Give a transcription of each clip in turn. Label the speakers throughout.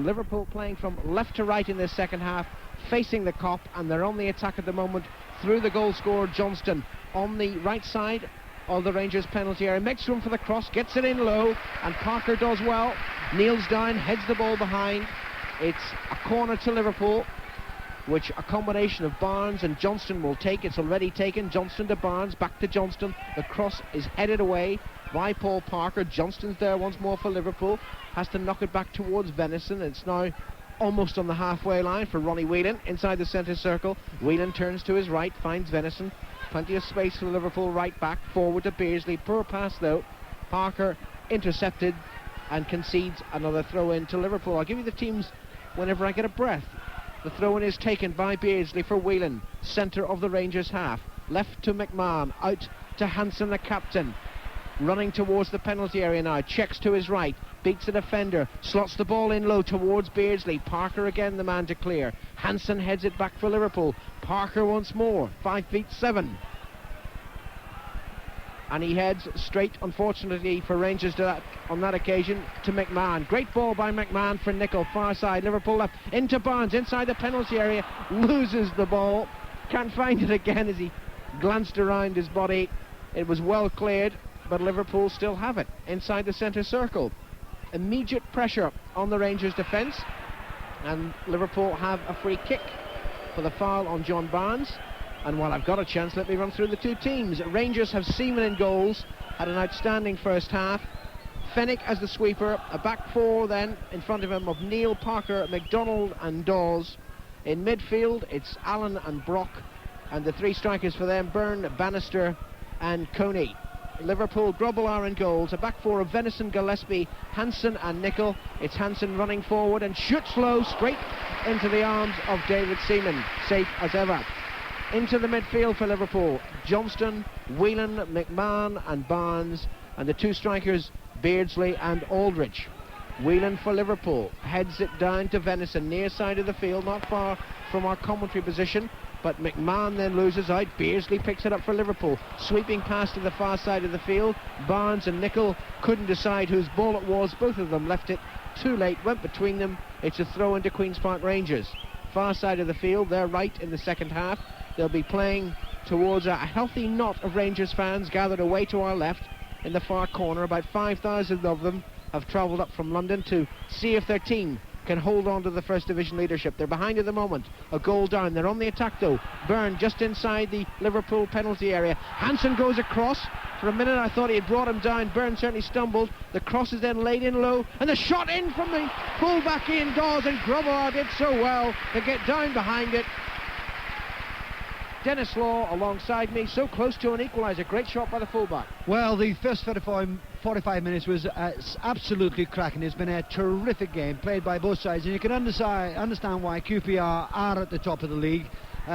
Speaker 1: Liverpool playing from left to right in this second half, facing the Kop, and they're on the attack at the moment through the goal scorer Johnston on the right side of the Rangers penalty area. Makes room for the cross, gets it in low, and Parker does well. Kneels down, heads the ball behind. It's a corner to Liverpool, which a combination of Barnes and Johnston will take. It's already taken. Johnston to Barnes, back to Johnston. The cross is headed away by Paul Parker. Johnston's there once more for Liverpool. Has to knock it back towards Venison. It's now almost on the halfway line for Ronnie Whelan inside the centre circle. Whelan turns to his right, finds Venison. Plenty of space for Liverpool right back, forward to Beardsley. Poor pass though. Parker intercepted and concedes another throw-in to Liverpool. I'll give you the teams whenever I get a breath. The throw-in is taken by Beardsley for Whelan, centre of the Rangers half. Left to McMahon, out to Hansen, the captain. Running towards the penalty area now, checks to his right, beats the defender, slots the ball in low towards Beardsley. Parker again the man to clear. Hansen heads it back for Liverpool. Parker once more, 5'7". And he heads straight, unfortunately for Rangers on that occasion, to McMahon. Great ball by McMahon for Nicol, far side. Liverpool left into Barnes, inside the penalty area, loses the ball. Can't find it again as he glanced around his body. It was well cleared, but Liverpool still have it inside the centre circle. Immediate pressure on the Rangers defence, and Liverpool have a free kick for the foul on John Barnes. And while I've got a chance, let me run through the two teams. Rangers have Seaman in goals, had an outstanding first half. Fenwick as the sweeper, a back four then in front of him of Neil, Parker, McDonald and Dawes. In midfield it's Allen and Brock, and the three strikers for them, Byrne, Bannister and Coney. Liverpool, Grobbelaar in goals, a back four of Venison, Gillespie, Hansen and Nicol. It's Hansen running forward and shoots low straight into the arms of David Seaman, safe as ever. Into the midfield for Liverpool, Johnston, Whelan, McMahon and Barnes, and the two strikers Beardsley and Aldridge. Whelan for Liverpool heads it down to Venison, near side of the field, not far from our commentary position, but McMahon then loses out. Beardsley picks it up for Liverpool, sweeping past to the far side of the field. Barnes and Nicol couldn't decide whose ball it was. Both of them left it too late, went between them. It's a throw into Queen's Park Rangers. Far side of the field, they're right in the second half. They'll be playing towards a healthy knot of Rangers fans gathered away to our left in the far corner. About 5,000 of them have travelled up from London to see if their team can hold on to the First Division leadership. They're behind at the moment, a goal down. They're on the attack though. Byrne just inside the Liverpool penalty area. Hansen goes across. For a minute I thought he had brought him down. Byrne certainly stumbled. The cross is then laid in low, and the shot in from the full-back Ian Dawes, and Grobbelaar did so well to get down behind it. Denis Law alongside me, so close to an equaliser. Great shot by the fullback.
Speaker 2: Well, the first 45 minutes was absolutely cracking. It's been a terrific game played by both sides, and you can understand why QPR are at the top of the league.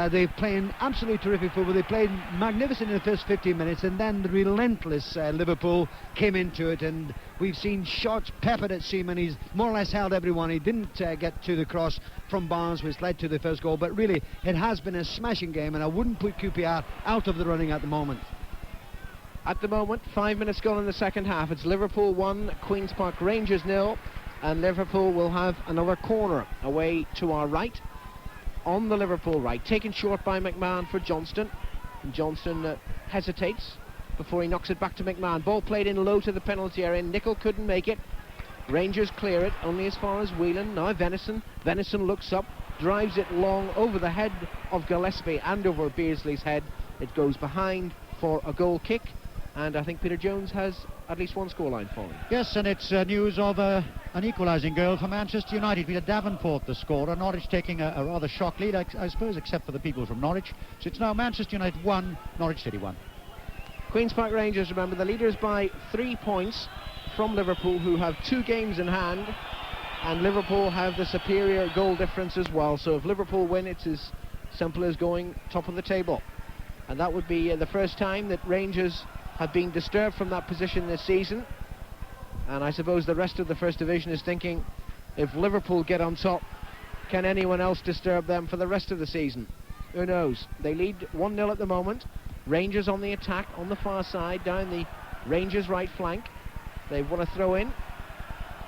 Speaker 2: They're playing absolutely terrific football. They played magnificent in the first 15 minutes, and then the relentless Liverpool came into it, and we've seen shots peppered at Seaman. He's more or less held everyone. He didn't get to the cross from Barnes, which led to the first goal, but really it has been a smashing game, and I wouldn't put QPR out of the running at the moment.
Speaker 1: At the moment, 5 minutes gone in the second half. It's Liverpool 1, Queen's Park Rangers 0, and Liverpool will have another corner away to our right. On the Liverpool right, taken short by McMahon for Johnston. And Johnston hesitates before he knocks it back to McMahon. Ball played in low to the penalty area. Nicol couldn't make it. Rangers clear it only as far as Whelan. Now Venison looks up, drives it long over the head of Gillespie and over Beardsley's head. It goes behind for a goal kick, and I think Peter Jones has at least one scoreline for him.
Speaker 3: Yes, and it's news of an equalising goal for Manchester United. Peter Davenport the scorer. Norwich taking a rather shock lead, I suppose, except for the people from Norwich. So it's now Manchester United 1, Norwich City 1.
Speaker 1: Queen's Park Rangers, remember, the leaders by 3 points from Liverpool, who have 2 games in hand, and Liverpool have the superior goal difference as well. So if Liverpool win, it's as simple as going top of the table, and that would be the first time that Rangers have been disturbed from that position this season. And I suppose the rest of the First Division is thinking, if Liverpool get on top, can anyone else disturb them for the rest of the season? Who knows? They lead 1-0 at the moment. Rangers on the attack on the far side, down the Rangers right flank. They want to throw in.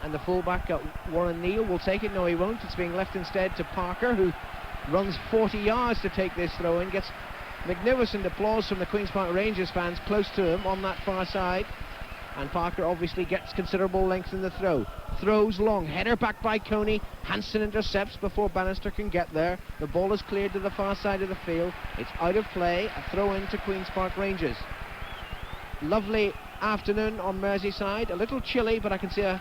Speaker 1: and the fullback, Warren Neal, will take it. No, he won't. It's being left instead to Parker, who runs 40 yards to take this throw in. Gets magnificent applause from the Queen's Park Rangers fans close to him on that far side. And Parker obviously gets considerable length in the throw. Throws long, header back by Coney. Hansen intercepts before Bannister can get there. The ball is cleared to the far side of the field. It's out of play, a throw in to Queen's Park Rangers. Lovely afternoon on Merseyside, a little chilly, but I can see a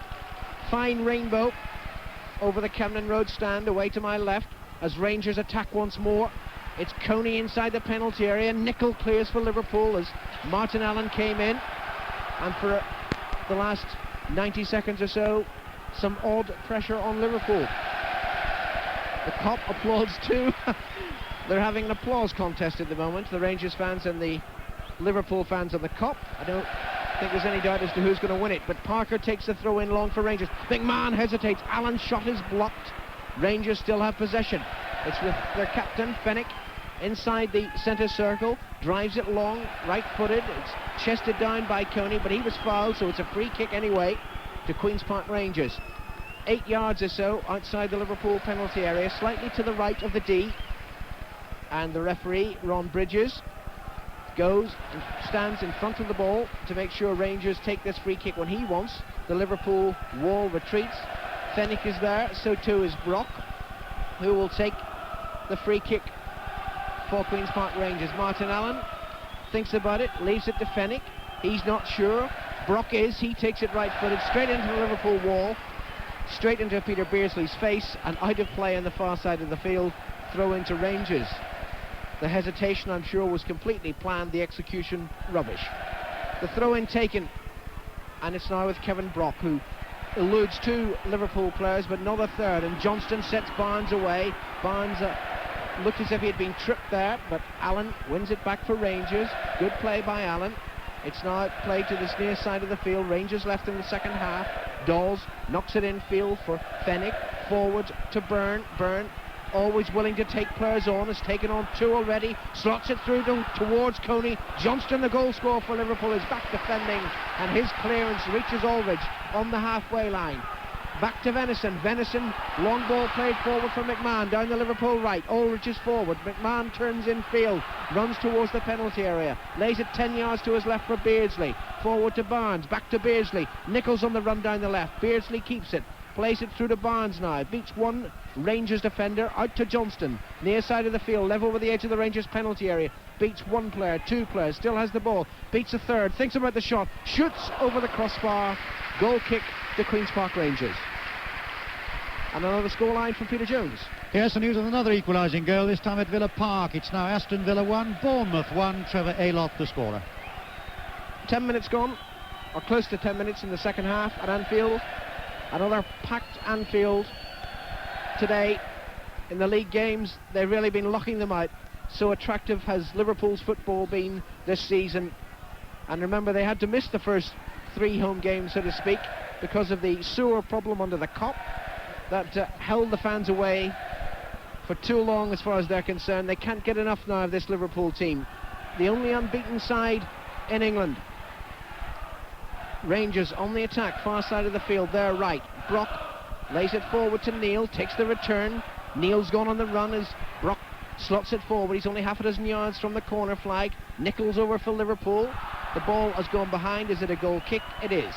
Speaker 1: fine rainbow over the Camden Road stand away to my left as Rangers attack once more. It's Coney inside the penalty area. Nicol clears for Liverpool as Martin Allen came in. And for the last 90 seconds or so, some odd pressure on Liverpool. The Kop applauds too. They're having an applause contest at the moment, the Rangers fans and the Liverpool fans of the Kop. I don't think there's any doubt as to who's going to win it, but Parker takes the throw in long for Rangers. McMahon hesitates. Allen's shot is blocked. Rangers still have possession. It's with their captain, Fenwick, inside the centre circle, drives it long, right-footed. It's chested down by Coney, but he was fouled, so it's a free kick anyway to Queen's Park Rangers. 8 yards or so outside the Liverpool penalty area, slightly to the right of the D. And the referee, Ron Bridges, goes and stands in front of the ball to make sure Rangers take this free kick when he wants. The Liverpool wall retreats. Fenwick is there, so too is Brock, who will take the free kick for Queen's Park Rangers. Martin Allen thinks about it, leaves it to Fenwick. He's not sure. Brock is. He takes it right-footed straight into the Liverpool wall, straight into Peter Beardsley's face, and out of play on the far side of the field. Throw into Rangers. The hesitation, I'm sure, was completely planned. The execution, rubbish. The throw-in taken, and it's now with Kevin Brock, who eludes 2 Liverpool players, but not a third. And Johnston sets Barnes away. Barnes looked as if he had been tripped there, but Allen wins it back for Rangers. Good play by Allen. It's now played to this near side of the field. Rangers left in the second half. Dawes knocks it in field for Fenwick. Forward to Byrne. Byrne, always willing to take players on, has taken on 2 already. Slots it through towards Coney. Johnston, the goal scorer for Liverpool, is back defending, and his clearance reaches Aldridge on the halfway line. Back to Venison. Venison, long ball played forward for McMahon down the Liverpool right. Aldridge is forward. McMahon turns in field, runs towards the penalty area, lays it 10 yards to his left for Beardsley. Forward to Barnes, back to Beardsley. Nichols on the run down the left. Beardsley keeps it. Plays it through to Barnes now. Beats 1 Rangers defender. Out to Johnston. Near side of the field, level with the edge of the Rangers penalty area. Beats 1 player, 2 players. Still has the ball. Beats a third. Thinks about the shot. Shoots over the crossbar. Goal kick to Queen's Park Rangers. And another scoreline from Peter Jones.
Speaker 3: Yes, and news of another equalising goal, this time at Villa Park. It's now Aston Villa 1, Bournemouth 1. Trevor Aylott the scorer.
Speaker 1: 10 minutes gone, or close to 10 minutes in the second half at Anfield. Another packed Anfield today. In the league games, they've really been locking them out. So attractive has Liverpool's football been this season. And remember, they had to miss the first 3 home games, so to speak, because of the sewer problem under the Kop that held the fans away for too long as far as they're concerned. They can't get enough now of this Liverpool team. The only unbeaten side in England. Rangers on the attack, far side of the field, there right. Brock lays it forward to Neil, takes the return. Neil's gone on the run as Brock slots it forward. He's only half a dozen yards from the corner flag. Nichols over for Liverpool. The ball has gone behind. Is it a goal kick? It is.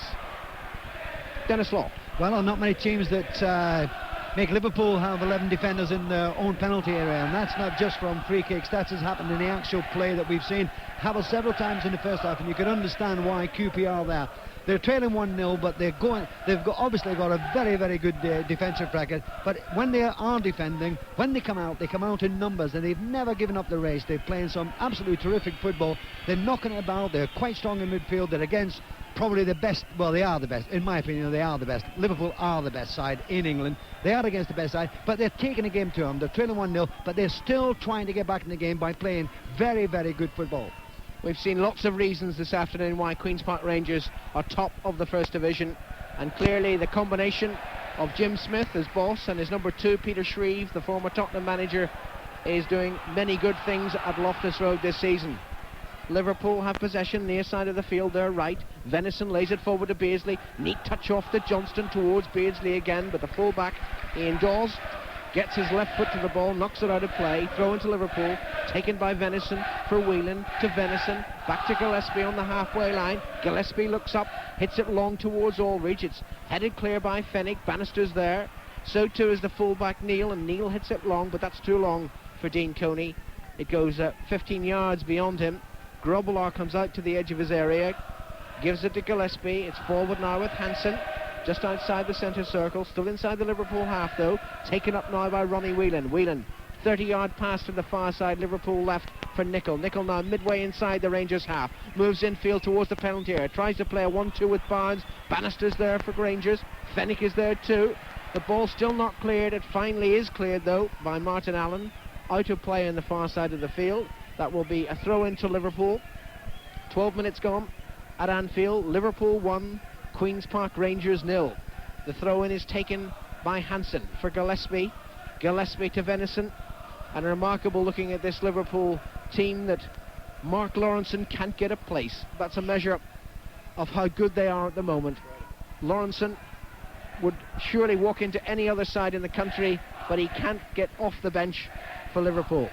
Speaker 1: Denis Law.
Speaker 2: Well, not many teams that make Liverpool have 11 defenders in their own penalty area, and that's not just from free kicks. That has happened in the actual play that we've seen happen several times in the first half, and you can understand why QPR there. They're trailing 1-0, but obviously got a very, very good defensive record. But when they are defending, when they come out in numbers, and they've never given up the race. They're playing some absolutely terrific football. They're knocking it about. They're quite strong in midfield. They're against probably the best. Well, they are the best. In my opinion, they are the best. Liverpool are the best side in England. They are against the best side, but they're taking the game to them. They're trailing 1-0, but they're still trying to get back in the game by playing very, very good football.
Speaker 1: We've seen lots of reasons this afternoon why Queen's Park Rangers are top of the First Division, and clearly the combination of Jim Smith as boss and his number 2 Peter Shreve, the former Tottenham manager, is doing many good things at Loftus Road this season. Liverpool have possession near side of the field, their right. Venison lays it forward to Beardsley. Neat touch off to Johnston towards Beardsley again, but the full-back Ian Dawes gets his left foot to the ball, knocks it out of play. Throw into Liverpool, taken by Venison for Whelan to Venison, back to Gillespie on the halfway line. Gillespie looks up, hits it long towards Aldridge. It's headed clear by Fenwick. Bannister's there, so too is the full-back Neil, and Neil hits it long, but that's too long for Dean Coney. It goes 15 yards beyond him. Grobbelaar comes out to the edge of his area, gives it to Gillespie. It's forward now with Hansen, just outside the centre circle, still inside the Liverpool half though, taken up now by Ronnie Whelan. Whelan, 30-yard pass to the far side, Liverpool left for Nicol. Nicol now midway inside the Rangers half, moves infield towards the penalty area, tries to play a 1-2 with Barnes. Bannister's there for Rangers, Fenwick is there too. The ball still not cleared. It finally is cleared though by Martin Allen, out of play on the far side of the field. That will be a throw into Liverpool. 12 minutes gone at Anfield. Liverpool 1, Queen's Park Rangers 0. The throw-in is taken by Hansen for Gillespie. Gillespie to Venison. And remarkable looking at this Liverpool team that Mark Lawrenson can't get a place. That's a measure of how good they are at the moment. Lawrenson would surely walk into any other side in the country, but he can't get off the bench for Liverpool.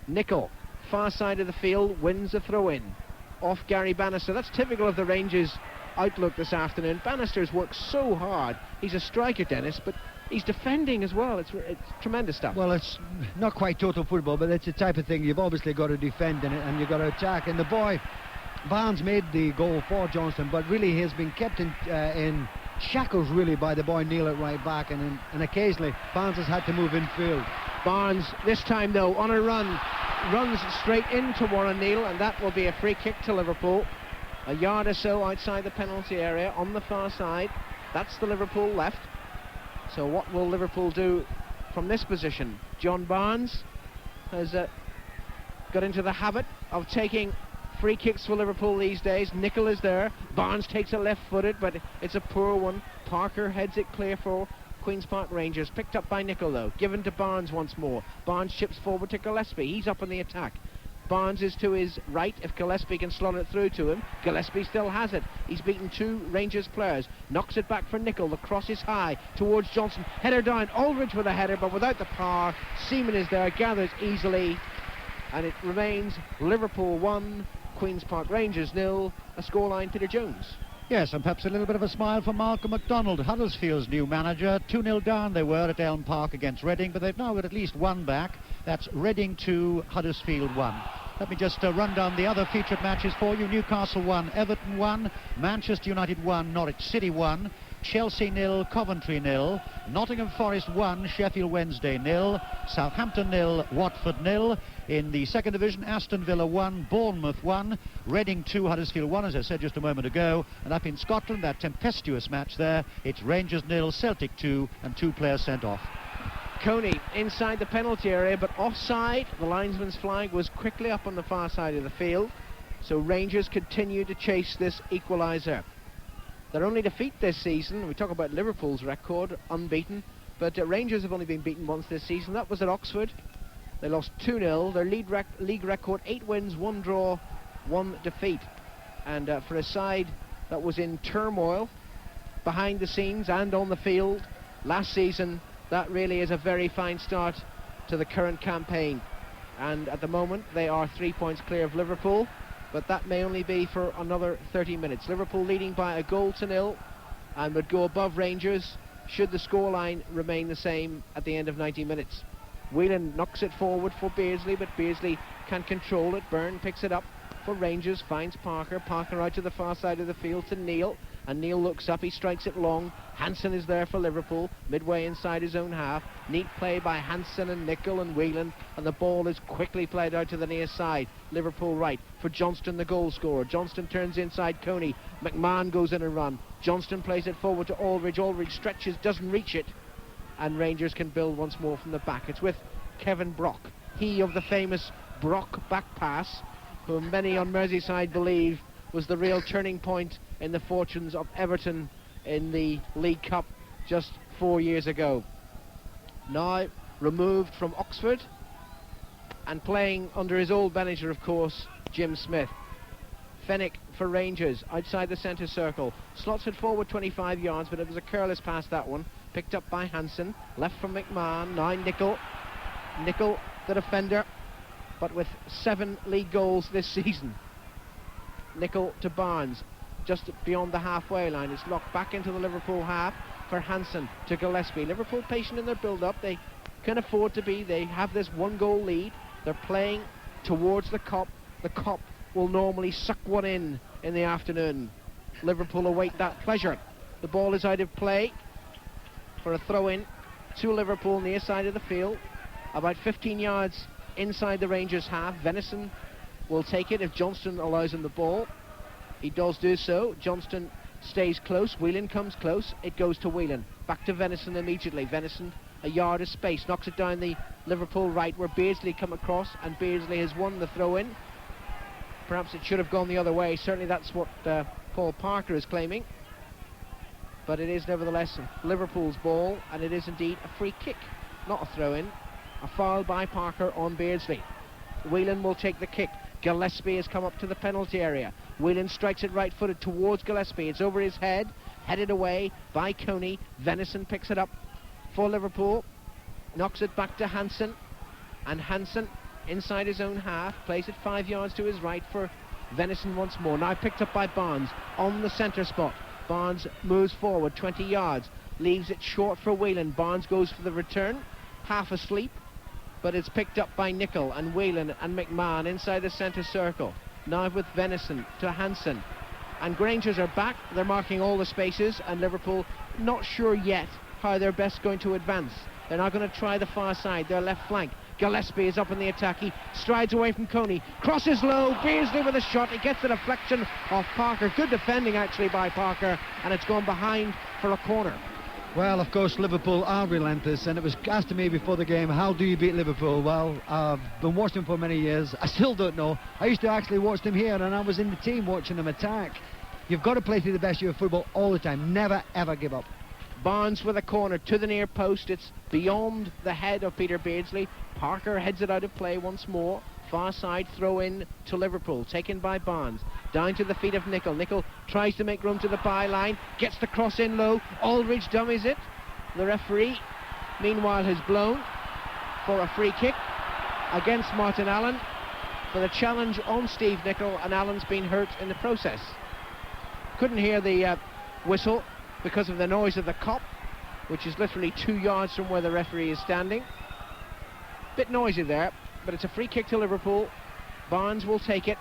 Speaker 1: Nicol, far side of the field, wins the throw-in off Gary Bannister. That's typical of the Rangers' outlook this afternoon. Bannister's worked so hard. He's a striker, Dennis, but he's defending as well. It's tremendous stuff.
Speaker 2: Well, it's not quite total football, but it's the type of thing you've obviously got to defend in it, and you've got to attack. And the boy Barnes made the goal for Johnston, but really he has been kept in shackles really by the boy Neil at right back, and occasionally Barnes has had to move infield.
Speaker 1: Barnes this time though on a run, runs straight into Warren Neal, and that will be a free kick to Liverpool, a yard or so outside the penalty area on the far side. That's the Liverpool left. So what will Liverpool do from this position? John Barnes has got into the habit of taking free kicks for Liverpool these days. Nicol is there. Barnes takes it left-footed, but it's a poor one. Parker heads it clear for Queen's Park Rangers. Picked up by Nicol though. Given to Barnes once more. Barnes chips forward to Gillespie. He's up in the attack. Barnes is to his right if Gillespie can slot it through to him. Gillespie still has it. He's beaten two Rangers players. Knocks it back for Nicol. The cross is high towards Johnson. Header down. Aldridge with a header, but without the power. Seaman is there. Gathers easily. And it remains Liverpool 1, Queen's Park Rangers 0. A scoreline, Peter Jones.
Speaker 3: Yes, and perhaps a little bit of a smile for Malcolm MacDonald, Huddersfield's new manager. 2-0 down they were at Elm Park against Reading, but they've now got at least one back. That's Reading 2, Huddersfield 1. Let me just run down the other featured matches for you. Newcastle 1, Everton 1, Manchester United 1, Norwich City 1, Chelsea 0, Coventry 0, Nottingham Forest 1, Sheffield Wednesday 0, Southampton 0, Watford 0. In the second division, Aston Villa 1, Bournemouth 1, Reading 2, Huddersfield 1, as I said just a moment ago. And up in Scotland, that tempestuous match there, it's Rangers 0, Celtic 2, and 2 players sent off.
Speaker 1: Coney inside the penalty area, but offside. The linesman's flag was quickly up on the far side of the field, so Rangers continue to chase this equaliser. Their only defeat this season, we talk about Liverpool's record, unbeaten, but Rangers have only been beaten once this season. That was at Oxford. They lost 2-0. Their league record, 8 wins, 1 draw, 1 defeat. And for a side that was in turmoil behind the scenes and on the field last season, that really is a very fine start to the current campaign. And at the moment they are 3 points clear of Liverpool, but that may only be for another 30 minutes. Liverpool leading by 1-0 and would go above Rangers should the scoreline remain the same at the end of 90 minutes. Whelan knocks it forward for Beardsley, but Beardsley can't control it. Byrne picks it up for Rangers, finds Parker. Parker out to the far side of the field to Neil, and Neil looks up, he strikes it long. Hansen is there for Liverpool, midway inside his own half. Neat play by Hansen and Nicol and Whelan, and the ball is quickly played out to the near side. Liverpool right for Johnston, the goal scorer. Johnston turns inside Coney. McMahon goes in and run. Johnston plays it forward to Aldridge. Aldridge stretches, doesn't reach it, and Rangers can build once more from the back. It's with Kevin Brock, he of the famous Brock back pass, whom many on Merseyside believe was the real turning point in the fortunes of Everton in the League Cup just 4 years ago. Now removed from Oxford and playing under his old manager, of course, Jim Smith. Fenwick for Rangers, outside the centre circle. Slots it forward 25 yards, but it was a careless pass, that one. Picked up by Hansen, left from McMahon, now Nicol. Nicol, the defender, but with 7 league goals this season. Nicol to Barnes, just beyond the halfway line. It's locked back into the Liverpool half for Hansen to Gillespie. Liverpool patient in their build-up. They can afford to be. They have this 1-goal lead. They're playing towards the Kop. The Kop will normally suck one in the afternoon. Liverpool await that pleasure. The ball is out of play for a throw-in to Liverpool near side of the field, about 15 yards inside the Rangers half. Venison will take it if Johnston allows him the ball. He does do so. Johnston stays close. Whelan comes close. It goes to Whelan. Back to Venison immediately. Venison, a yard of space, knocks it down the Liverpool right, where Beardsley come across, and Beardsley has won the throw-in. Perhaps it should have gone the other way. Certainly that's what Paul Parker is claiming. But it is nevertheless Liverpool's ball, and it is indeed a free kick, not a throw-in. A foul by Parker on Beardsley. Whelan will take the kick. Gillespie has come up to the penalty area. Whelan strikes it right-footed towards Gillespie. It's over his head, headed away by Coney. Venison picks it up for Liverpool, knocks it back to Hansen, and Hansen inside his own half plays it 5 yards to his right for Venison once more. Now picked up by Barnes on the centre spot. Barnes moves forward 20 yards, leaves it short for Whelan. Barnes goes for the return, half asleep, but it's picked up by Nicol and Whelan and McMahon inside the centre circle. Now with Venison to Hansen, and Rangers are back. They're marking all the spaces, and Liverpool not sure yet how they're best going to advance. They're now going to try the far side, their left flank. Gillespie is up in the attack. He strides away from Coney, crosses low. Beardsley with a shot. He gets the deflection of Parker. Good defending actually by Parker, and it's gone behind for a corner.
Speaker 2: Well, of course, Liverpool are relentless, and it was asked to me before the game, how do you beat Liverpool? Well, I've been watching them for many years. I still don't know. I used to actually watch them here, and I was in the team watching them attack. You've got to play through the best of your football all the time. Never, ever give up.
Speaker 1: Barnes with a corner to the near post. It's beyond the head of Peter Beardsley. Parker heads it out of play once more. Far side throw in to Liverpool, taken by Barnes. Down to the feet of Nicol. Nicol tries to make room to the byline, gets the cross in low. Aldridge dummies it. The referee, meanwhile, has blown for a free kick against Martin Allen for the challenge on Steve Nicol, and Allen's been hurt in the process. Couldn't hear the whistle because of the noise of the Kop, which is literally 2 yards from where the referee is standing. Bit noisy there, but it's a free kick to Liverpool. Barnes will take it.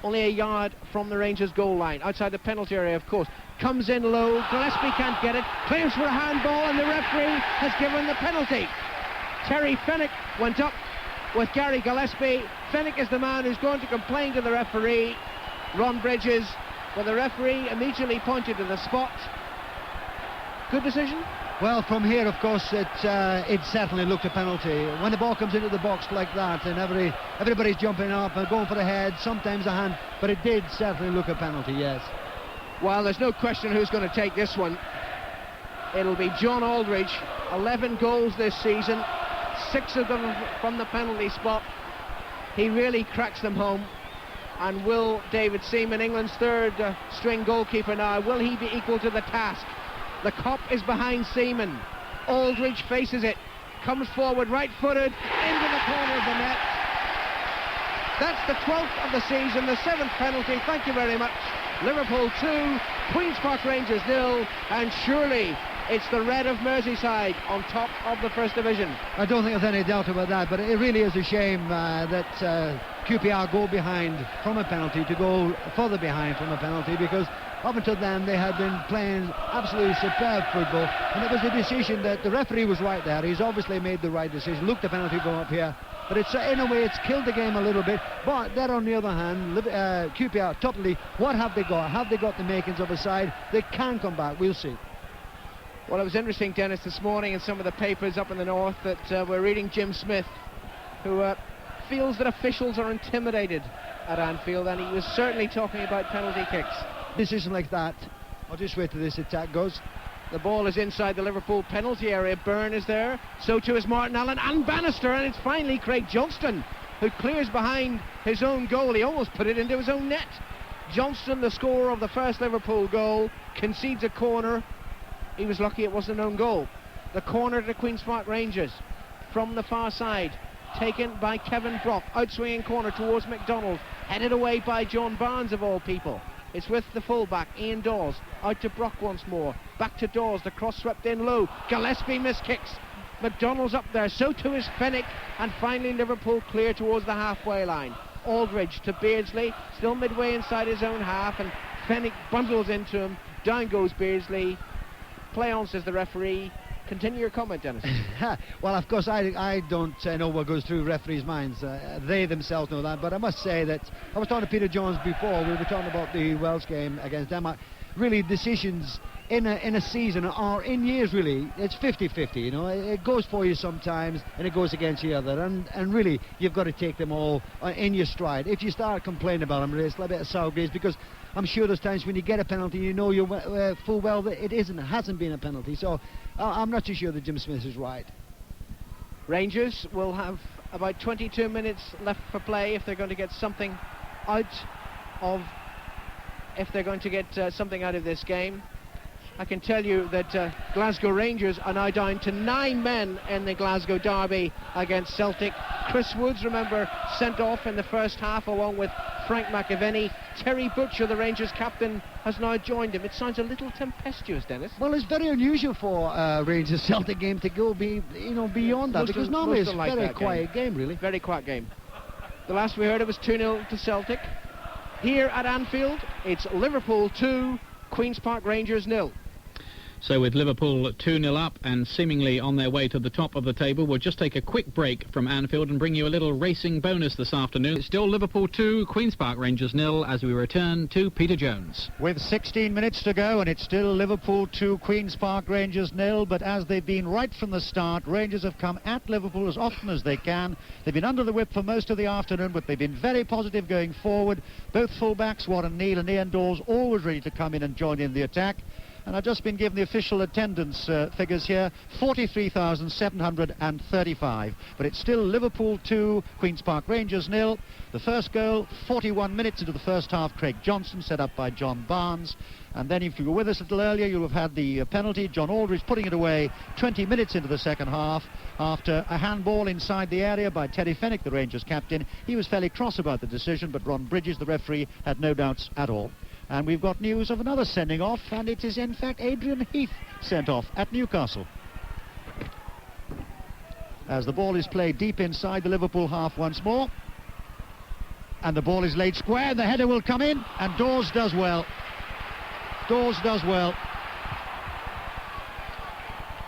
Speaker 1: Only a yard from the Rangers goal line, outside the penalty area, of course. Comes in low, Gillespie can't get it, claims for a handball, and the referee has given the penalty. Terry Fenwick went up with Gary Gillespie. Fenwick is the man who's going to complain to the referee, Ron Bridges. Well, the referee immediately pointed to the spot. Good decision?
Speaker 2: Well, from here, of course, it certainly looked a penalty. When the ball comes into the box like that, and everybody's jumping up and going for the head, sometimes a hand, but it did certainly look a penalty, yes.
Speaker 1: Well, there's no question who's going to take this one. It'll be John Aldridge. 11 goals this season, 6 of them from the penalty spot. He really cracks them home. And will David Seaman, England's third string goalkeeper now, will he be equal to the task? The Kop is behind Seaman. Aldridge faces it, comes forward right-footed into the corner of the net. That's the 12th of the season, the 7th penalty. Thank you very much. Liverpool 2, Queen's Park Rangers 0, and surely it's the Red of Merseyside on top of the First Division.
Speaker 2: I don't think there's any doubt about that, but it really is a shame that QPR go behind from a penalty to go further behind from a penalty, because up until then they had been playing absolutely superb football, and it was a decision that the referee was right there. He's obviously made the right decision. Look, the penalty go up here, but it's in a way it's killed the game a little bit. But there, on the other hand, QPR top of the league, what have they got? Have they got the makings of a side? They can come back. We'll see.
Speaker 1: Well, it was interesting, Dennis, this morning in some of the papers up in the north that we're reading Jim Smith, who feels that officials are intimidated at Anfield, and he was certainly talking about penalty kicks.
Speaker 2: Decision like that, I'll just wait till this attack goes.
Speaker 1: The ball is inside the Liverpool penalty area. Byrne is there, so too is Martin Allen and Bannister, and it's finally Craig Johnston who clears behind his own goal. He almost put it into his own net. Johnston, the scorer of the first Liverpool goal, concedes a corner. He was lucky it wasn't an own goal. The corner to Queen's Park Rangers from the far side, taken by Kevin Brock. Outswinging corner towards McDonald, headed away by John Barnes of all people. It's with the fullback, Ian Dawes, out to Brock once more, back to Dawes, the cross swept in low, Gillespie miskicks, McDonald's up there, so too is Fenwick, and finally Liverpool clear towards the halfway line. Aldridge to Beardsley, still midway inside his own half, and Fenwick bundles into him, down goes Beardsley. Play on, says the referee. Continue your comment, Dennis.
Speaker 2: Well, of course, I don't know what goes through referees' minds. They themselves know that. But I must say that I was talking to Peter Jones before. We were talking about the Welsh game against Denmark. Really, decisions in a season or in years, really, it's 50-50. You know, it goes for you sometimes, and it goes against the other. And really, you've got to take them all in your stride. If you start complaining about them, it's a little bit of sour grapes, because I'm sure there's times when you get a penalty, you know you're full well that it hasn't been a penalty. So I'm not too sure that Jim Smith is right.
Speaker 1: Rangers will have about 22 minutes left for play if they're going to get something out of something out of this game. I can tell you that Glasgow Rangers are now down to 9 men in the Glasgow derby against Celtic. Chris Woods, remember, sent off in the first half along with Frank McAvenny. Terry Butcher, the Rangers captain, has now joined him. It sounds a little tempestuous, Dennis.
Speaker 2: Well, it's very unusual for Rangers Celtic game to go beyond that, because normally it's a very quiet game, really.
Speaker 1: Very quiet game. The last we heard it was 2-0 to Celtic. Here at Anfield, it's Liverpool 2, Queen's Park Rangers 0.
Speaker 4: So with Liverpool 2-0 up and seemingly on their way to the top of the table, we'll just take a quick break from Anfield and bring you a little racing bonus this afternoon. It's still Liverpool 2, Queen's Park Rangers 0 as we return to Peter Jones.
Speaker 3: With 16 minutes to go, and it's still Liverpool 2, Queen's Park Rangers 0, but as they've been right from the start, Rangers have come at Liverpool as often as they can. They've been under the whip for most of the afternoon, but they've been very positive going forward. Both fullbacks, Warren Neal and Ian Dawes, always ready to come in and join in the attack. And I've just been given the official attendance figures here, 43,735. But it's still Liverpool 2, Queen's Park Rangers 0. The first goal, 41 minutes into the first half, Craig Johnson, set up by John Barnes. And then if you were with us a little earlier, you'll have had the penalty. John Aldridge putting it away 20 minutes into the second half after a handball inside the area by Terry Fenwick, the Rangers captain. He was fairly cross about the decision, but Ron Bridges, the referee, had no doubts at all. And we've got news of another sending off, and it is in fact Adrian Heath sent off at Newcastle. As the ball is played deep inside the Liverpool half once more. And the ball is laid square, the header will come in, and Dawes does well. Dawes does well.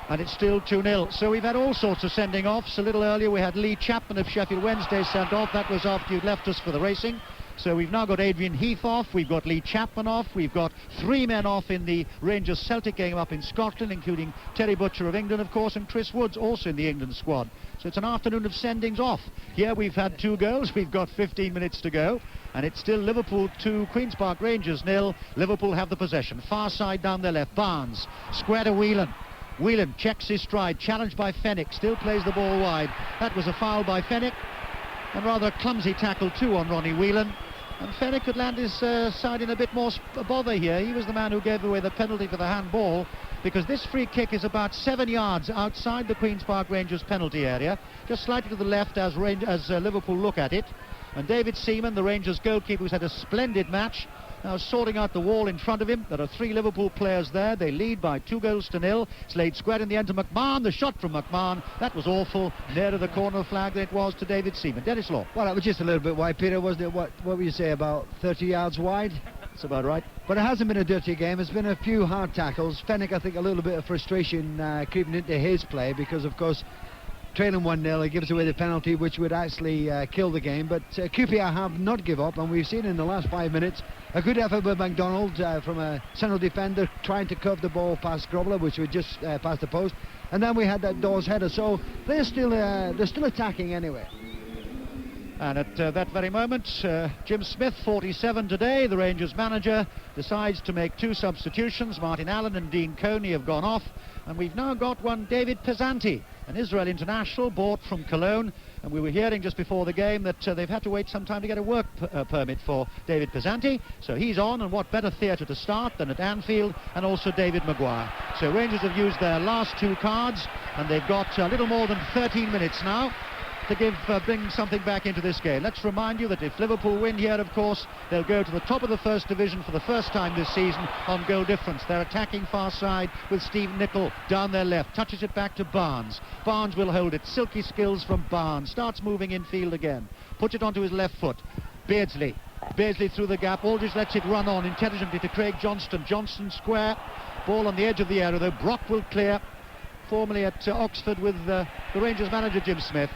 Speaker 3: And it's still 2-0. So we've had all sorts of sending offs. A little earlier we had Lee Chapman of Sheffield Wednesday sent off. That was after you'd left us for the racing. So we've now got Adrian Heath off, we've got Lee Chapman off, we've got 3 men off in the Rangers-Celtic game up in Scotland, including Terry Butcher of England, of course, and Chris Woods also in the England squad. So it's an afternoon of sendings off. Here we've had 2 goals, we've got 15 minutes to go, and it's still Liverpool 2, Queen's Park Rangers 0. Liverpool have the possession. Far side down their left, Barnes, square to Whelan. Whelan checks his stride, challenged by Fenwick, still plays the ball wide. That was a foul by Fenwick, and rather a clumsy tackle too on Ronnie Whelan. And Fenwick could land his side in a bit more bother here. He was the man who gave away the penalty for the handball, because this free kick is about 7 yards outside the Queen's Park Rangers penalty area, just slightly to the left as Liverpool look at it. And David Seaman, the Rangers goalkeeper, who's had a splendid match, now sorting out the wall in front of him. There are 3 Liverpool players there. They lead by 2-0. It's laid square in the end to McMahon. The shot from McMahon, that was awful. Nearer the corner flag than it was to David Seaman. Denis Law.
Speaker 2: Well, that was just a little bit wide, Peter, wasn't it? What would you say, about 30 yards wide?
Speaker 3: That's about right.
Speaker 2: But it hasn't been a dirty game. It's been a few hard tackles. Fenwick, I think, a little bit of frustration creeping into his play, because, of course, trailing 1-0, he gives away the penalty, which would actually kill the game. But QPR have not give up, and we've seen in the last 5 minutes a good effort by McDonald from a central defender trying to curve the ball past Grobler, which was just past the post. And then we had that Dawes header, so they're still attacking anyway.
Speaker 3: And at that very moment, Jim Smith, 47 today, the Rangers manager, decides to make 2 substitutions. Martin Allen and Dean Coney have gone off, and we've now got one David Pesanti an Israel international bought from Cologne, and we were hearing just before the game that they've had to wait some time to get a work permit for David Pesanti, so he's on, and what better theatre to start than at Anfield, and also David Maguire. So Rangers have used their last 2 cards, and they've got a little more than 13 minutes now to bring something back into this game. Let's remind you that if Liverpool win here, of course, they'll go to the top of the first division for the first time this season on goal difference. They're attacking far side with Steve Nicol down their left, touches it back to Barnes. Barnes will hold it, silky skills from Barnes, starts moving infield again, puts it onto his left foot. Beardsley through the gap, Aldridge lets it run on intelligently to Craig Johnston. Johnston square, ball on the edge of the area though. Brock will clear, formerly at Oxford with the Rangers manager Jim Smith.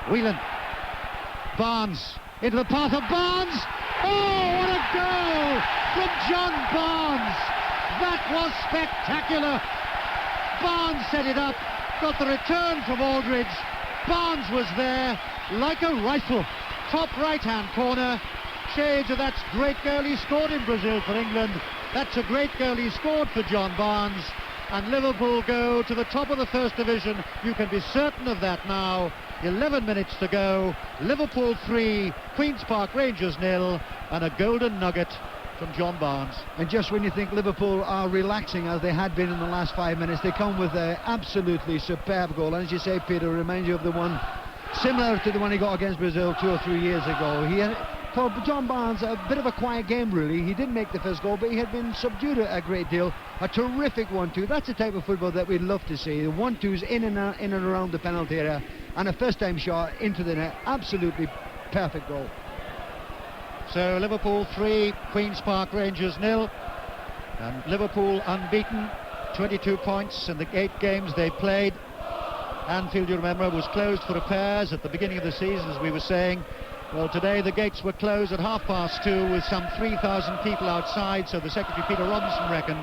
Speaker 3: Whelan, Barnes, into the path of Barnes. Oh, what a goal from John Barnes! That was spectacular. Barnes set it up, got the return from Aldridge. Barnes was there like a rifle. Top right-hand corner. Shades of that great goal he scored in Brazil for England. That's a great goal he scored for John Barnes. And Liverpool go to the top of the first division. You can be certain of that now. 11 minutes to go. Liverpool 3, Queen's Park Rangers 0, and a golden nugget from John Barnes.
Speaker 2: And just when you think Liverpool are relaxing as they had been in the last 5 minutes, they come with an absolutely superb goal. And as you say, Peter, reminds you of the one similar to the one he got against Brazil 2 or 3 years ago. For John Barnes, a bit of a quiet game really. He didn't make the first goal, but he had been subdued a great deal. A terrific 1-2. That's the type of football that we'd love to see. The 1-2s in and around the penalty area, and a first-time shot into the net. Absolutely perfect goal.
Speaker 3: So Liverpool 3, Queen's Park Rangers 0, and Liverpool unbeaten, 22 points in the 8 games they played. Anfield, you remember, was closed for repairs at the beginning of the season, as we were saying. Well, today the gates were closed at 2:30 with some 3,000 people outside, so the Secretary Peter Robinson reckoned.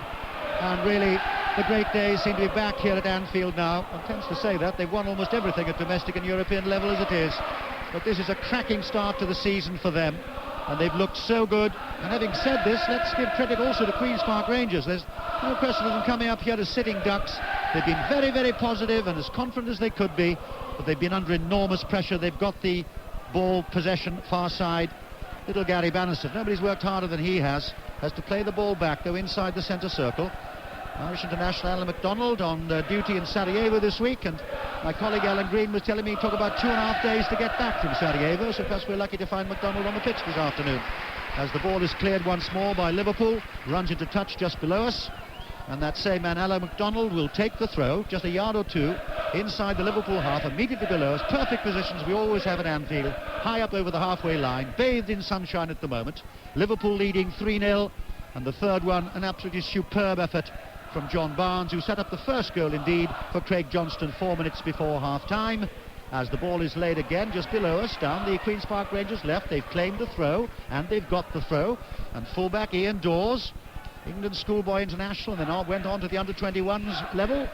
Speaker 3: And really, the great days seem to be back here at Anfield now. One tends to say that. They've won almost everything at domestic and European level as it is. But this is a cracking start to the season for them. And they've looked so good. And having said this, let's give credit also to Queen's Park Rangers. There's no question of them coming up here as sitting ducks. They've been very, very positive and as confident as they could be. But they've been under enormous pressure. They've got the ball possession far side. Little Gary Bannister, nobody's worked harder than he has to play the ball back though inside the centre circle. Irish international Alan McDonald on duty in Sarajevo this week, and my colleague Alan Green was telling me it took about 2.5 days to get back from Sarajevo, so perhaps we're lucky to find McDonald on the pitch this afternoon. As the ball is cleared once more by Liverpool, runs into touch just below us, and that same man Alan McDonald will take the throw just a yard or two inside the Liverpool half, immediately below us. Perfect positions we always have at Anfield, high up over the halfway line, bathed in sunshine at the moment. Liverpool leading 3-0, and the third one an absolutely superb effort from John Barnes, who set up the first goal indeed for Craig Johnston 4 minutes before half-time. As the ball is laid again just below us down the Queen's Park Rangers left. They've claimed the throw, and they've got the throw, and fullback Ian Dawes, England schoolboy international, and then went on to the under-21s level.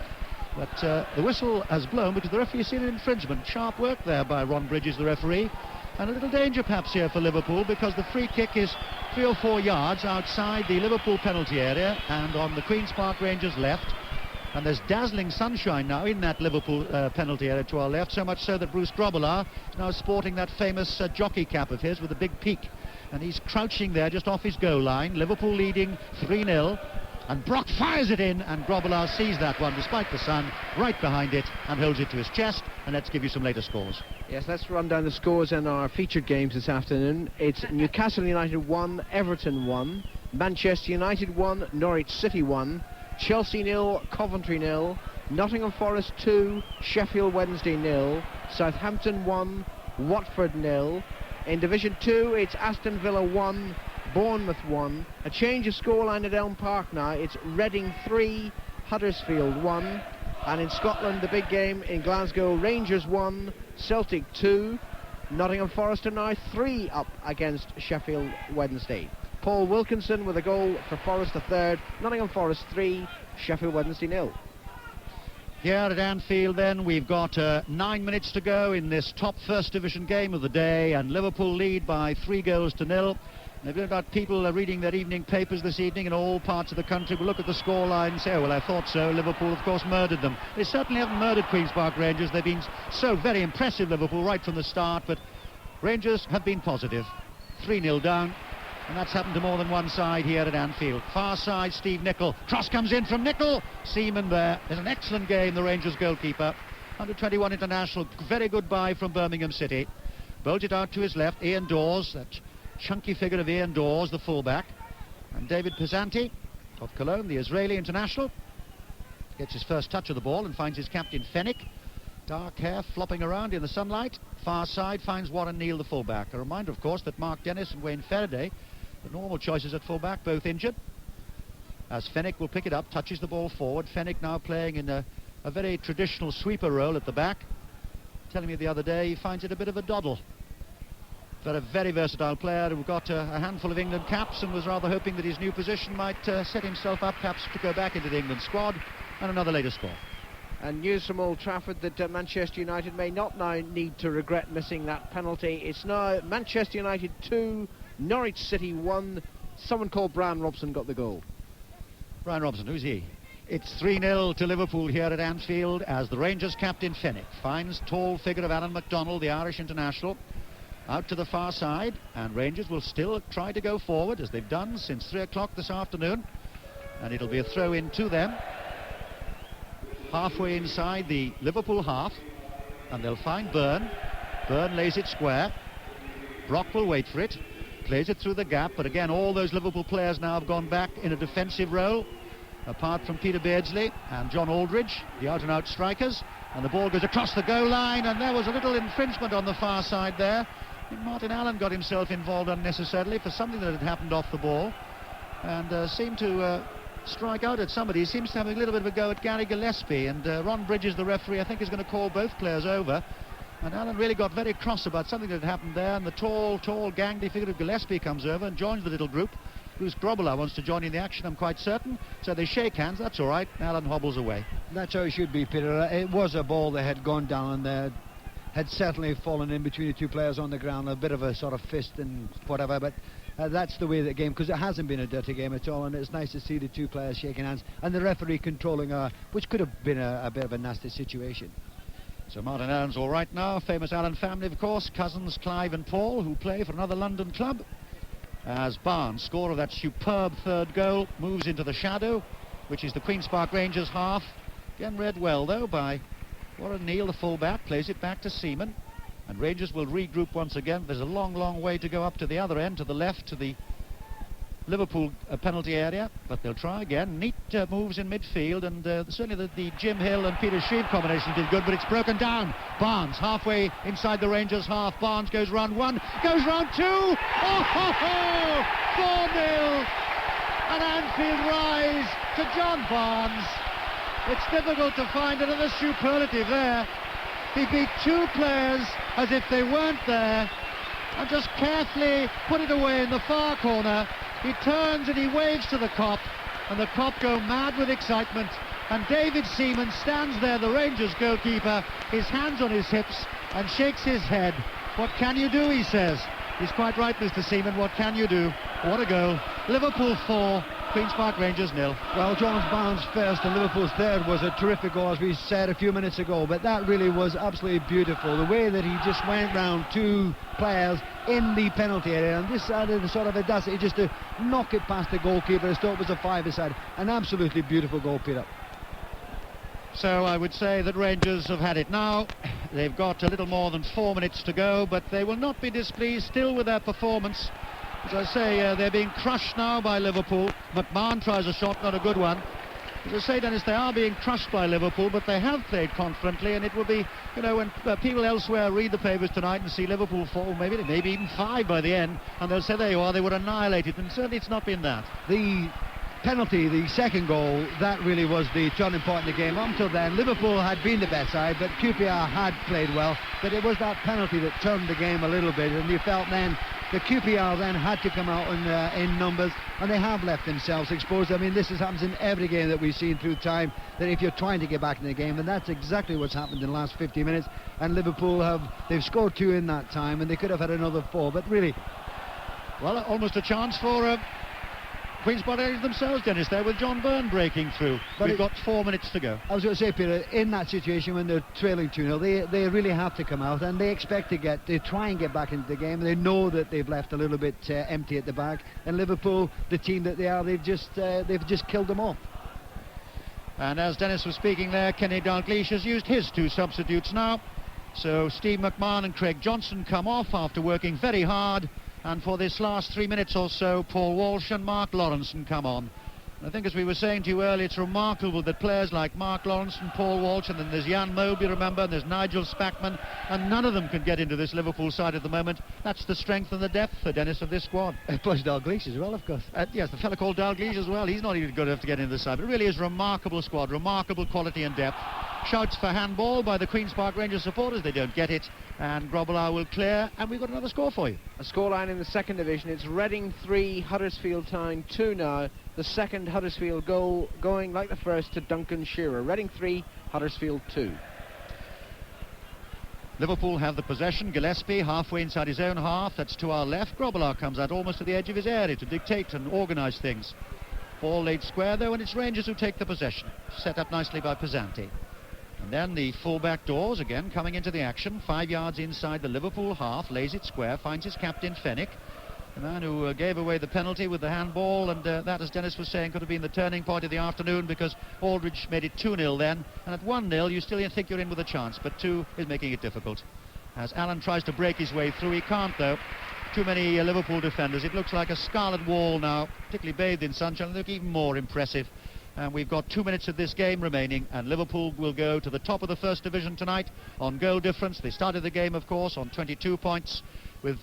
Speaker 3: But the whistle has blown because the referee has seen an infringement. Sharp work there by Ron Bridges, the referee, and a little danger perhaps here for Liverpool, because the free kick is 3 or 4 yards outside the Liverpool penalty area and on the Queen's Park Rangers left. And there's dazzling sunshine now in that Liverpool penalty area to our left, so much so that Bruce Grobbelaar is now sporting that famous jockey cap of his with a big peak, and he's crouching there just off his goal line. Liverpool leading 3-0, and Brock fires it in, and Grobbelaar sees that one despite the sun right behind it and holds it to his chest. And let's give you some later scores.
Speaker 1: Yes, let's run down the scores in our featured games this afternoon. It's Newcastle United 1, Everton 1, Manchester United 1, Norwich City 1, Chelsea 0, Coventry 0, Nottingham Forest 2, Sheffield Wednesday 0, Southampton 1, Watford 0. In Division 2, it's Aston Villa 1, Bournemouth 1. A change of scoreline at Elm Park now. It's Reading 3, Huddersfield 1. And in Scotland, the big game in Glasgow, Rangers 1, Celtic 2. Nottingham Forest are now 3 up against Sheffield Wednesday. Paul Wilkinson with a goal for Forest, the third. Nottingham Forest 3, Sheffield Wednesday 0.
Speaker 3: Here at Anfield then, we've got 9 minutes to go in this top first division game of the day, and Liverpool lead by 3 goals to 0. They've got people reading their evening papers this evening in all parts of the country will look at the scoreline and say, oh, well, I thought so. Liverpool, of course, murdered them. They certainly haven't murdered Queen's Park Rangers. They've been so very impressive, Liverpool, right from the start, but Rangers have been positive. 3-0 down, and that's happened to more than one side here at Anfield. Far side, Steve Nicol. Cross comes in from Nicol. Seaman there. It's an excellent game, the Rangers goalkeeper. Under 21 international, very good buy from Birmingham City. Bowls it out to his left, Ian Dawes, that chunky figure of Ian Dawes, the fullback. And David Pesanti of Cologne, the Israeli international, gets his first touch of the ball and finds his captain Fennick. Dark hair flopping around in the sunlight. Far side finds Warren Neal, the fullback. A reminder, of course, that Mark Dennis and Wayne Faraday, the normal choices at fullback, both injured. As Fennick will pick it up, touches the ball forward. Fennick now playing in a very traditional sweeper role at the back. Telling me the other day he finds it a bit of a doddle. But a very versatile player who got a handful of England caps and was rather hoping that his new position might set himself up perhaps to go back into the England squad. And another later score.
Speaker 1: And news from Old Trafford that Manchester United may not now need to regret missing that penalty. It's now Manchester United 2, Norwich City 1. Someone called Brian Robson got the goal.
Speaker 3: Brian Robson, who's he? It's 3-0 to Liverpool here at Anfield as the Rangers captain Fennick finds tall figure of Alan McDonald, the Irish international, out to the far side, and Rangers will still try to go forward as they've done since 3 o'clock this afternoon, and it'll be a throw in to them halfway inside the Liverpool half, and they'll find Byrne. Byrne lays it square. Brock will wait for it, plays it through the gap, but again all those Liverpool players now have gone back in a defensive role, apart from Peter Beardsley and John Aldridge, the out-and-out strikers, and the ball goes across the goal line, and there was a little infringement on the far side there. I think Martin Allen got himself involved unnecessarily for something that had happened off the ball, and seemed to strike out at somebody. He seems to have a little bit of a go at Gary Gillespie, and Ron Bridges, the referee, I think is going to call both players over. And Allen really got very cross about something that had happened there, and the tall, gangly figure of Gillespie comes over and joins the little group. Bruce Grobbelaar wants to join in the action, I'm quite certain. So they shake hands, that's all right. Allen hobbles away.
Speaker 2: That's how it should be, Peter. It was a ball that had gone down and had certainly fallen in between the two players on the ground. A bit of a sort of fist and whatever, but that's the way of the game, because it hasn't been a dirty game at all, and it's nice to see the two players shaking hands and the referee controlling which could have been a bit of a nasty situation.
Speaker 3: So Martin Allen's all right now. Famous Allen family, of course, cousins Clive and Paul, who play for another London club. As Barnes, scorer of that superb third goal, moves into the shadow, which is the Queen's Park Rangers half. Again read well, though, by Warren Neal, the fullback, plays it back to Seaman. And Rangers will regroup once again. There's a long way to go up to the other end, to the left, to the Liverpool penalty area, but they'll try again. Neat moves in midfield, and certainly the Jim Hill and Peter Shreve combination did good, but it's broken down. Barnes halfway inside the Rangers half. Barnes goes round one, goes round two. Oh, ho, ho! 4-0, and Anfield rise to John Barnes. It's difficult to find another superlative there. He beat two players as if they weren't there, and just carefully put it away in the far corner. He turns and he waves to the Kop, and the Kop go mad with excitement, and David Seaman stands there, the Rangers goalkeeper, his hands on his hips, and shakes his head. What can you do, he says. He's quite right, Mr. Seaman, what can you do? What a goal. Liverpool 4, Queen's Park Rangers 0.
Speaker 2: Well, John Barnes' first and Liverpool's third was a terrific goal, as we said a few minutes ago, but that really was absolutely beautiful. The way that he just went round two players in the penalty area, and this had a sort of audacity just to knock it past the goalkeeper as though it was a five-a-side. An absolutely beautiful goal, Peter.
Speaker 3: So I would say that Rangers have had it now. They've got a little more than 4 minutes to go, but they will not be displeased still with their performance. As I say, they're being crushed now by Liverpool. McMahon tries a shot, not a good one. As I say, Dennis, they are being crushed by Liverpool, but they have played confidently, and it will be, you know, when people elsewhere read the papers tonight and see Liverpool fall, maybe even 5 by the end, and they'll say, there you are, they were annihilated, and certainly it's not been that.
Speaker 2: The penalty, the second goal, that really was the turning point in the game. Until then, Liverpool had been the best side, but QPR had played well, but it was that penalty that turned the game a little bit, and you felt then the QPR then had to come out in numbers, and they have left themselves exposed. I mean, this happens in every game that we've seen through time, that if you're trying to get back in the game, and that's exactly what's happened in the last 50 minutes, and Liverpool they've scored 2 in that time, and they could have had another 4, but really
Speaker 3: Well, almost a chance for Queen's Park Rangers themselves, Dennis, there with John Byrne breaking through. But we've got 4 minutes to go.
Speaker 2: I was going to say, Peter, in that situation when they're trailing 2-0, they really have to come out, and they expect to try and get back into the game. They know that they've left a little bit empty at the back, and Liverpool, the team that they are, they've just killed them off.
Speaker 3: And as Dennis was speaking there, Kenny Dalglish has used his 2 substitutes now. So Steve McMahon and Craig Johnson come off after working very hard. And for this last 3 minutes or so, Paul Walsh and Mark Lawrenson come on. And I think, as we were saying to you earlier, it's remarkable that players like Mark Lawrence and Paul Walsh, and then there's Jan Moby, remember, and there's Nigel Spackman, and none of them can get into this Liverpool side at the moment. That's the strength and the depth, for Dennis, of this squad.
Speaker 2: Plus Dalglish as well, of course.
Speaker 3: Yes, the fella called Dalglish as well. He's not even good enough to get into the side, but it really is a remarkable squad, remarkable quality and depth. Shouts for handball by the Queen's Park Rangers supporters. They don't get it, and Grobbelaar will clear, and we've got another score for you.
Speaker 1: A scoreline in the second division. It's Reading 3, Huddersfield Town 2 now. The second Huddersfield goal going, like the first, to Duncan Shearer. Reading 3, Huddersfield 2.
Speaker 3: Liverpool have the possession. Gillespie halfway inside his own half. That's to our left. Grobbelaar comes out almost to the edge of his area to dictate and organise things. Ball laid square though, and it's Rangers who take the possession. Set up nicely by Pesanti. And then the full-back doors again coming into the action. 5 yards inside the Liverpool half. Lays it square. Finds his captain Fenwick, the man who gave away the penalty with the handball, and that, as Dennis was saying, could have been the turning point of the afternoon, because Aldridge made it 2-0 then, and at 1-0 you still think you're in with a chance, but 2 is making it difficult. As Allen tries to break his way through, he can't though. Too many Liverpool defenders. It looks like a scarlet wall now, particularly bathed in sunshine. They look even more impressive. And we've got 2 minutes of this game remaining, and Liverpool will go to the top of the first division tonight on goal difference. They started the game, of course, on 22 points with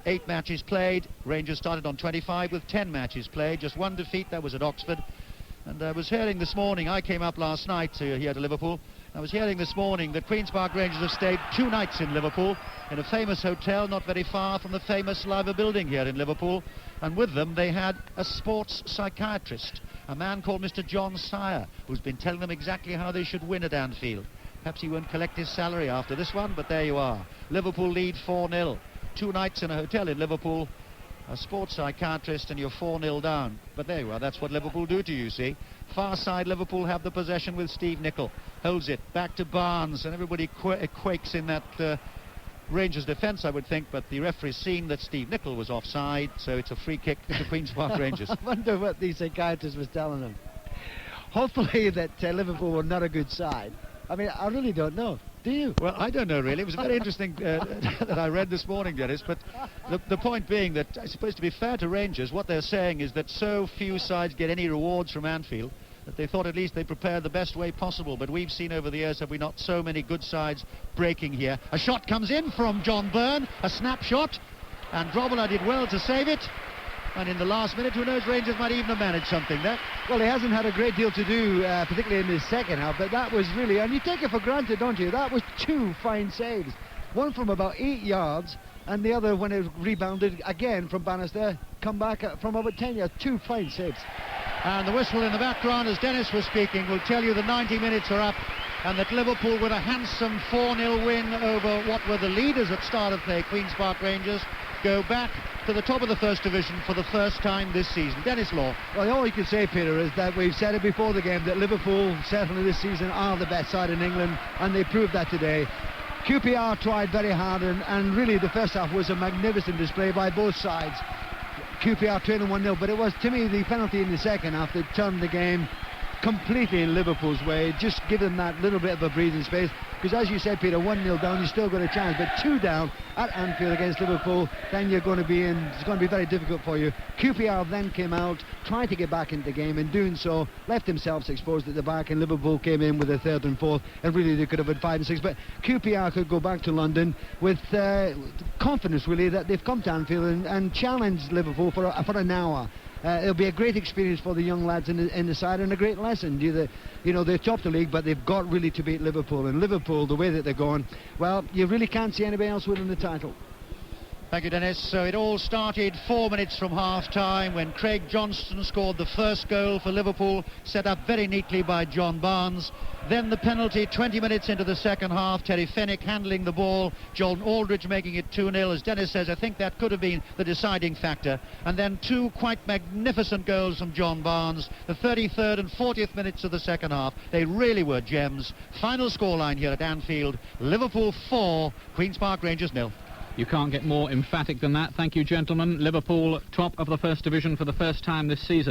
Speaker 3: 8 matches played. Rangers started on 25 with 10 matches played. Just 1 defeat, that was at Oxford. And I was hearing this morning, I came up last night here to Liverpool. I was hearing this morning that Queen's Park Rangers have stayed 2 nights in Liverpool in a famous hotel not very far from the famous Liver building here in Liverpool. And with them they had a sports psychiatrist, a man called Mr. John Sire, who's been telling them exactly how they should win at Anfield. Perhaps he won't collect his salary after this one, but there you are. Liverpool lead 4-0. 2 nights in a hotel in Liverpool, a sports psychiatrist, and you're 4-0 down. But there you are, that's what Liverpool do to you, see. Far side Liverpool have the possession with Steve Nicol. Holds it back to Barnes, and everybody quakes in that Rangers defence, I would think, but the referee's seen that Steve Nicol was offside, so it's a free kick to Queen's Park Rangers.
Speaker 2: I wonder what the psychiatrist was telling them. Hopefully that Liverpool were not a good side. I mean, I really don't know. Do you?
Speaker 3: Well, I don't know really. It was very interesting that I read this morning, Dennis, but the point being that, I suppose, to be fair to Rangers, what they're saying is that so few sides get any rewards from Anfield that they thought at least they prepared the best way possible. But we've seen over the years, have we not, so many good sides breaking here. A shot comes in from John Byrne, a snapshot, and Grobbelaar did well to save it. And in the last minute, who knows, Rangers might even have managed something there.
Speaker 2: Well, he hasn't had a great deal to do, particularly in his second half, but that was really, and you take it for granted, don't you? That was 2 fine saves. One from about 8 yards, and the other, when it rebounded again from Bannister, come back from about 10 yards. 2 fine saves.
Speaker 3: And the whistle in the background, as Dennis was speaking, will tell you the 90 minutes are up, and that Liverpool, with a handsome 4-0 win over what were the leaders at start of play, Queen's Park Rangers, go back to the top of the first division for the first time this season. Dennis Law.
Speaker 2: Well, all you can say, Peter, is that we've said it before the game, that Liverpool, certainly this season, are the best side in England, and they proved that today. QPR tried very hard, and really the first half was a magnificent display by both sides. QPR trailing 1-0, but it was, to me, the penalty in the second half that turned the game completely in Liverpool's way, just give them that little bit of a breathing space, because as you said, Peter, 1-0 down, you still got a chance, but 2 down at Anfield against Liverpool, then you're going to be in, it's going to be very difficult for you. QPR then came out, tried to get back into the game, and doing so, left themselves exposed at the back, and Liverpool came in with a 3rd and 4th, and really they could have had 5 and 6, but QPR could go back to London with confidence, really, that they've come to Anfield and challenged Liverpool for an hour. It'll be a great experience for the young lads in the side, and a great lesson. You know, they've topped the league, but they've got really to beat Liverpool. And Liverpool, the way that they're going, well, you really can't see anybody else winning the title.
Speaker 3: Thank you, Dennis. So it all started 4 minutes from half-time when Craig Johnston scored the first goal for Liverpool, set up very neatly by John Barnes. Then the penalty 20 minutes into the second half, Terry Fenwick handling the ball, John Aldridge making it 2-0. As Dennis says, I think that could have been the deciding factor. And then two quite magnificent goals from John Barnes, the 33rd and 40th minutes of the second half. They really were gems. Final scoreline here at Anfield, Liverpool 4, Queen's Park Rangers 0.
Speaker 4: You can't get more emphatic than that. Thank you, gentlemen. Liverpool top of the First Division for the first time this season.